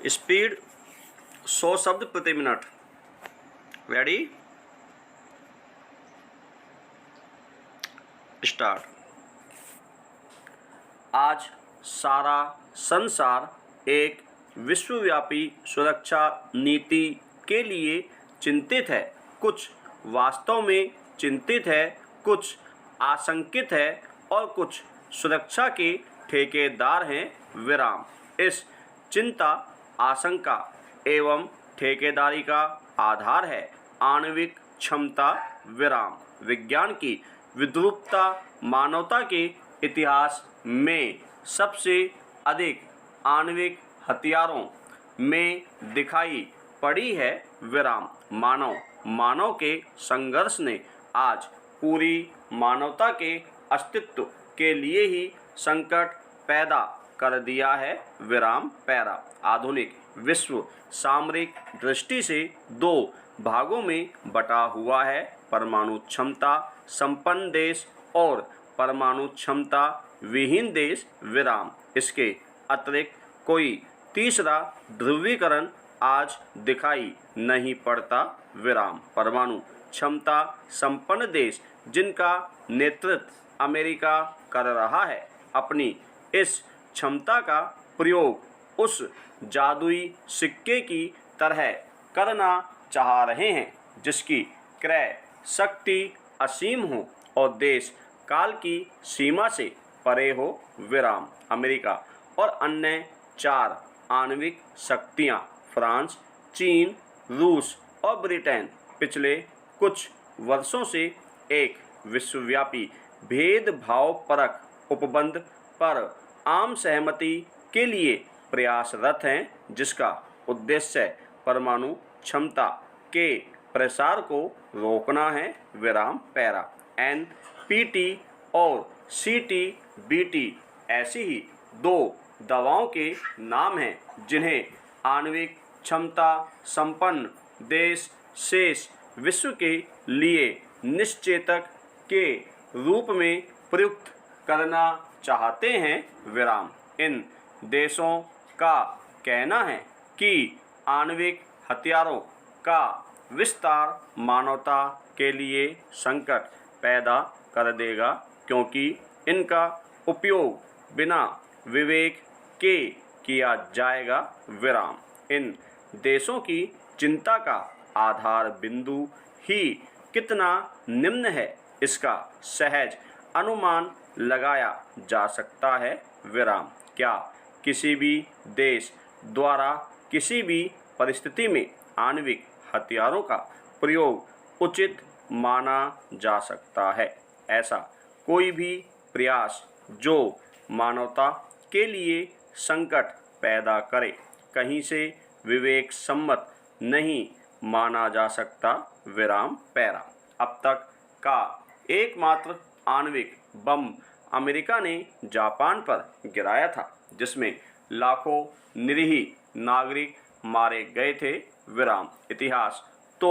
Speed 100 शब्द प्रति minute. Ready, start. आज सारा संसार एक विश्वव्यापी सुरक्षा नीति के लिए चिंतित है। कुछ वास्तव में चिंतित है, कुछ आशंकित है और कुछ सुरक्षा के ठेकेदार हैं। विराम। इस चिंता, आशंका एवं ठेकेदारी का आधार है आणविक क्षमता। विराम। विज्ञान की विद्रूपता मानवता के इतिहास में सबसे अधिक आणविक हथियारों में दिखाई पड़ी है। विराम। मानव के संघर्ष ने आज पूरी मानवता के अस्तित्व के लिए ही संकट पैदा कर दिया है। विराम। पैरा। आधुनिक विश्व सामरिक दृष्टि से दो भागों में बटा हुआ है, परमाणु क्षमता संपन्न देश और परमाणु क्षमता विहीन देश। विराम। इसके अतिरिक्त कोई तीसरा ध्रुवीकरण आज दिखाई नहीं पड़ता। विराम। परमाणु क्षमता संपन्न देश जिनका नेतृत्व अमेरिका कर रहा है, अपनी इस क्षमता का प्रयोग उस जादुई सिक्के की तरह करना चाह रहे हैं जिसकी क्रय शक्ति असीम हो और देश काल की सीमा से परे हो। विराम। अमेरिका और अन्य 4 आणविक शक्तियां फ्रांस, चीन, रूस और ब्रिटेन पिछले कुछ वर्षों से एक विश्वव्यापी भेदभावपरक उपबंध पर आम सहमति के लिए प्रयासरत हैं, जिसका उद्देश्य परमाणु क्षमता के प्रसार को रोकना है। विराम। पैरा। NPT और CTBT ऐसी ही 2 दवाओं के नाम हैं जिन्हें आणविक क्षमता संपन्न देश शेष विश्व के लिए निश्चेतक के रूप में प्रयुक्त करना चाहते हैं। विराम। इन देशों का कहना है कि आणविक हथियारों का विस्तार मानवता के लिए संकट पैदा कर देगा, क्योंकि इनका उपयोग बिना विवेक के किया जाएगा। विराम। इन देशों की चिंता का आधार बिंदु ही कितना निम्न है, इसका सहज अनुमान लगाया जा सकता है। विराम। क्या किसी भी देश द्वारा किसी भी परिस्थिति में आणविक हथियारों का प्रयोग उचित माना जा सकता है? ऐसा कोई भी प्रयास जो मानवता के लिए संकट पैदा करे कहीं से विवेक सम्मत नहीं माना जा सकता। विराम। पैरा। अब तक का एकमात्र आणविक बम अमेरिका ने जापान पर गिराया था, जिसमें लाखों निरीह नागरिक मारे गए थे। विराम। इतिहास तो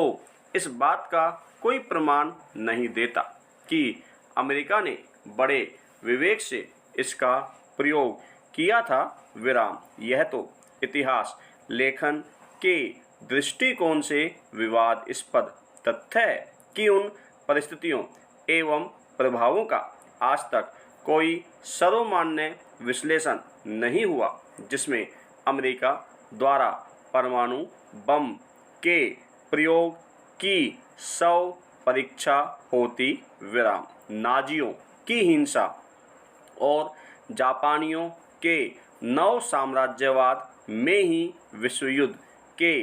इस बात का कोई प्रमाण नहीं देता कि अमेरिका ने बड़े विवेक से इसका प्रयोग किया था। विराम। यह तो इतिहास लेखन के दृष्टिकोण से विवादास्पद तथ्य है कि उन परिस्थितियों एवं प्रभावों का आज तक कोई सर्वमान्य विश्लेषण नहीं हुआ जिसमें अमेरिका द्वारा परमाणु बम के प्रयोग की 100 परीक्षा होती। विराम। नाजियों की हिंसा और जापानियों के नव साम्राज्यवाद में ही विश्व युद्ध के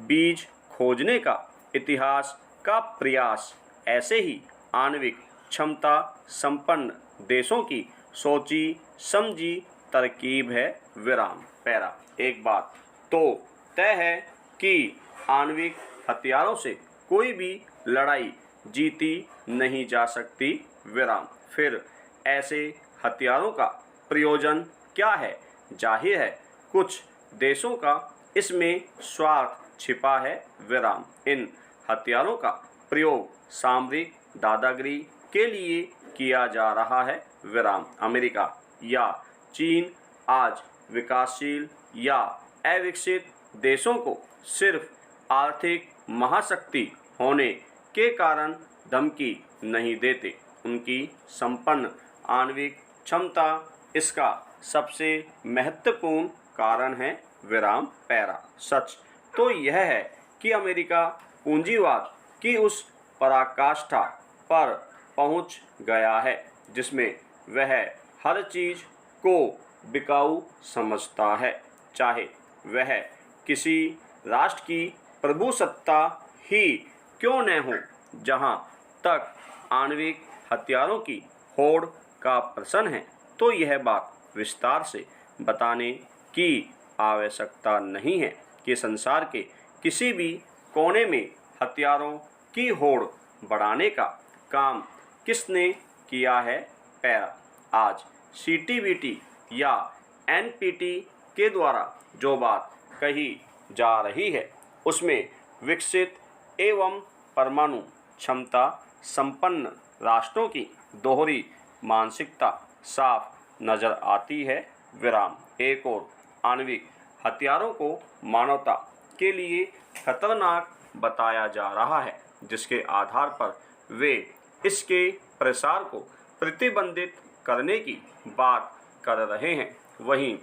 बीज खोजने का इतिहास का प्रयास ऐसे ही आणविक क्षमता संपन्न देशों की सोची समझी तरकीब है। विराम। पैरा। एक बात तो तय है कि आणविक हथियारों से कोई भी लड़ाई जीती नहीं जा सकती। विराम। फिर ऐसे हथियारों का प्रयोजन क्या है? जाहिर है कुछ देशों का इसमें स्वार्थ छिपा है। विराम। इन हथियारों का प्रयोग सामरिक दादागिरी के लिए किया जा रहा है। विराम। अमेरिका या चीन आज विकासशील या अविकसित देशों को सिर्फ आर्थिक महाशक्ति होने के कारण धमकी नहीं देते, उनकी संपन्न आणविक क्षमता इसका सबसे महत्वपूर्ण कारण है। विराम पैरा। सच तो यह है कि अमेरिका पूंजीवाद की उस पराकाष्ठा पर पहुंच गया है जिसमें वह हर चीज को बिकाऊ समझता है, चाहे वह किसी राष्ट्र की प्रभुसत्ता ही क्यों न हो। जहां तक आणविक हथियारों की होड़ का प्रश्न है तो यह बात विस्तार से बताने की आवश्यकता नहीं है कि संसार के किसी भी कोने में हथियारों की होड़ बढ़ाने का काम किसने किया है। पैरा। आज सीटीबीटी या एनपीटी के द्वारा जो बात कही जा रही है उसमें विकसित एवं परमाणु क्षमता संपन्न राष्ट्रों की दोहरी मानसिकता साफ नजर आती है। विराम। एक और आणविक हथियारों को मानवता के लिए खतरनाक बताया जा रहा है जिसके आधार पर वे इसके प्रसार को प्रतिबंधित करने की बात कर रहे हैं। वहीं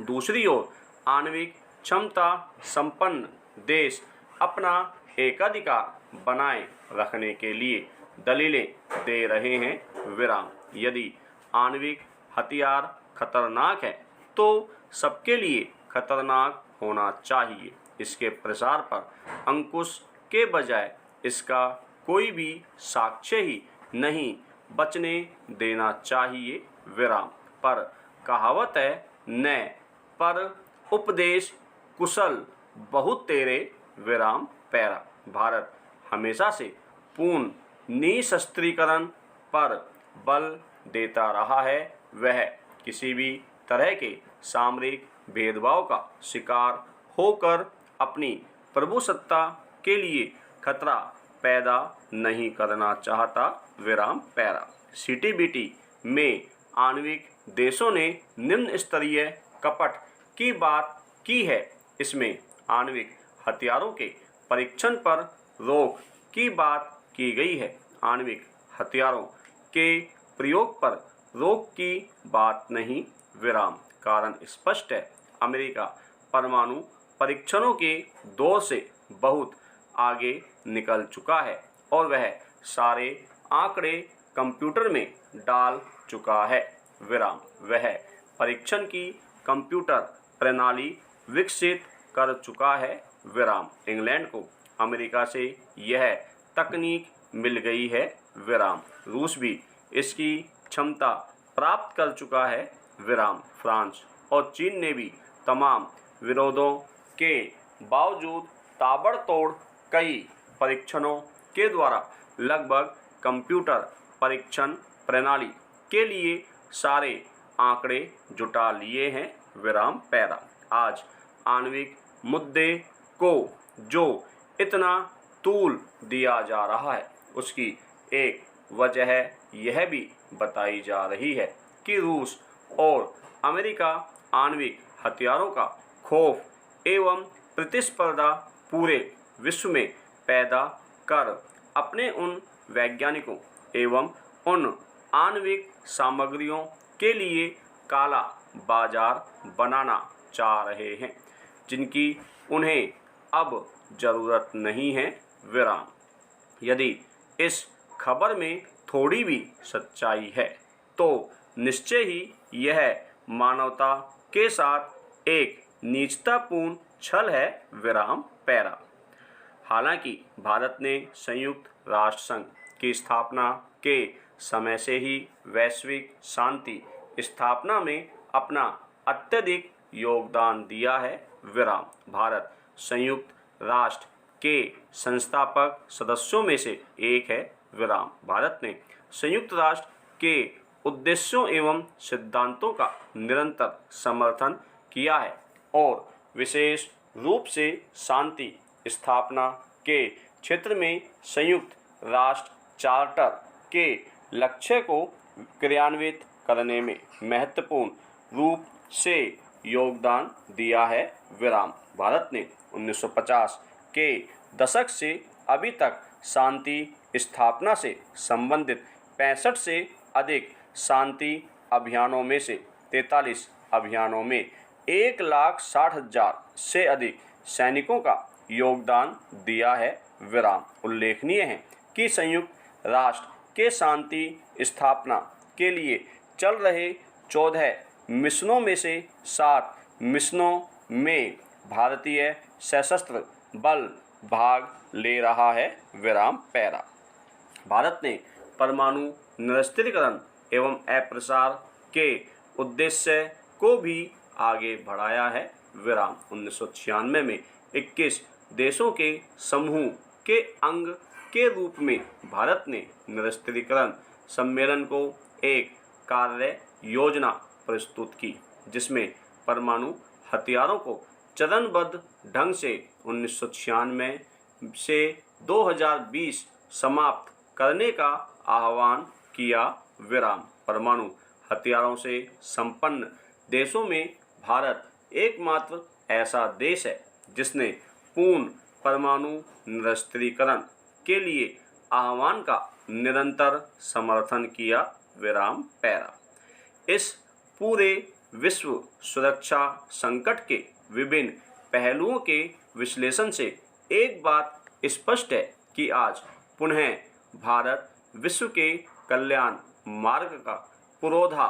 दूसरी ओर आणविक क्षमता संपन्न देश अपना एकाधिकार बनाए रखने के लिए दलीलें दे रहे हैं। विराम। यदि आणविक हथियार खतरनाक है तो सबके लिए खतरनाक होना चाहिए। इसके प्रसार पर अंकुश के बजाय इसका कोई भी साक्ष्य ही नहीं बचने देना चाहिए। विराम। पर कहावत है न पर उपदेश कुशल बहुत तेरे। विराम पैरा। भारत हमेशा से पूर्ण निशस्त्रीकरण पर बल देता रहा है। वह किसी भी तरह के सामरिक भेदभाव का शिकार होकर अपनी प्रभुसत्ता के लिए खतरा पैदा नहीं करना चाहता। विराम पैरा। सीटीबीटी में आणविक देशों ने निम्न स्तरीय कपट की बात की है। इसमें आणविक हथियारों के परीक्षण पर रोक की बात की गई है। आणविक हथियारों के प्रयोग पर रोक की बात नहीं। विराम। कारण स्पष्ट है। अमेरिका परमाणु परीक्षणों के दौर से बहुत आगे निकल चुका है और वह सारे आंकड़े कंप्यूटर में डाल चुका है। विराम। वह परीक्षण की कंप्यूटर प्रणाली विकसित कर चुका है। विराम। इंग्लैंड को अमेरिका से यह तकनीक मिल गई है। विराम। रूस भी इसकी क्षमता प्राप्त कर चुका है। विराम। फ्रांस और चीन ने भी तमाम विरोधों के बावजूद ताबड़तोड़ कई परीक्षणों के द्वारा लगभग कंप्यूटर परीक्षण प्रणाली के लिए सारे आंकड़े जुटा लिए हैं। विराम पैरा। आज आणविक मुद्दे को जो इतना तूल दिया जा रहा है उसकी एक वजह यह भी बताई जा रही है कि रूस और अमेरिका आणविक हथियारों का खौफ एवं प्रतिस्पर्धा पूरे विश्व में पैदा कर अपने उन वैज्ञानिकों एवं उन आणविक सामग्रियों के लिए काला बाजार बनाना चाह रहे हैं जिनकी उन्हें अब जरूरत नहीं है। विराम। यदि इस खबर में थोड़ी भी सच्चाई है तो निश्चय ही यह मानवता के साथ एक नीचतापूर्ण छल है। विराम पैरा। हालांकि भारत ने संयुक्त राष्ट्र संघ की स्थापना के समय से ही वैश्विक शांति स्थापना में अपना अत्यधिक योगदान दिया है। विराम। भारत संयुक्त राष्ट्र के संस्थापक सदस्यों में से एक है। विराम। भारत ने संयुक्त राष्ट्र के उद्देश्यों एवं सिद्धांतों का निरंतर समर्थन किया है और विशेष रूप से शांति स्थापना के क्षेत्र में संयुक्त राष्ट्र चार्टर के लक्ष्य को क्रियान्वित करने में महत्वपूर्ण रूप से योगदान दिया है, विराम। भारत ने 1950 के दशक से अभी तक शांति स्थापना से संबंधित 65 से अधिक शांति अभियानों में से 43 अभियानों में 1,60,000 से अधिक सैनिकों का योगदान दिया है, विराम। उल्लेखनीय है कि संयुक्त राष्ट्र के शांति स्थापना के लिए चल रहे 14 मिशनों में से 7 मिशनों में भारतीय सशस्त्र बल भाग ले रहा है, विराम पैरा। भारत ने परमाणु निरस्त्रीकरण एवं अप्रसार के उद्देश्य को भी आगे बढ़ाया है, विराम। 1996 में 21 देशों के समूह के अंग के रूप में भारत ने निरस्त्रीकरण सम्मेलन को एक कार्य योजना प्रस्तुत की, जिसमें परमाणु हथियारों को चरणबद्ध ढंग से 1996 से 2020 समाप्त करने का आह्वान किया, विराम। परमाणु हथियारों से संपन्न देशों में भारत एकमात्र ऐसा देश है जिसने पूर्ण परमाणु निरस्त्रीकरण के लिए आह्वान का निरंतर समर्थन किया, विराम पैरा। इस पूरे विश्व सुरक्षा संकट के विभिन्न पहलुओं के विश्लेषण से एक बात स्पष्ट है कि आज पुनः भारत विश्व के कल्याण मार्ग का पुरोधा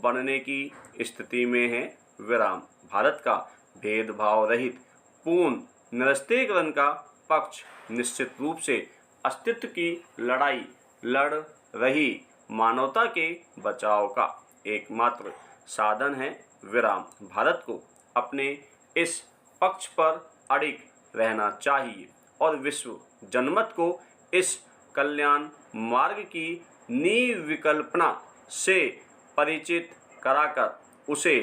बनने की स्थिति में है, विराम। भारत का भेदभाव रहित पूर्ण निरस्त्रीकरण का पक्ष निश्चित रूप से अस्तित्व की लड़ाई लड़ रही मानवता के बचाव का एकमात्र साधन है, विराम। भारत को अपने इस पक्ष पर अडिग रहना चाहिए और विश्व जनमत को इस कल्याण मार्ग की निर्विकल्पना से परिचित कराकर उसे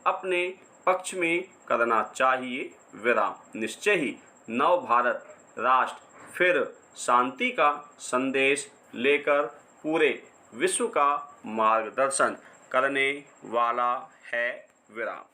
अपने पक्ष में करना चाहिए, विराम। निश्चय ही नव भारत राष्ट्र फिर शांति का संदेश लेकर पूरे विश्व का मार्गदर्शन करने वाला है, विराम।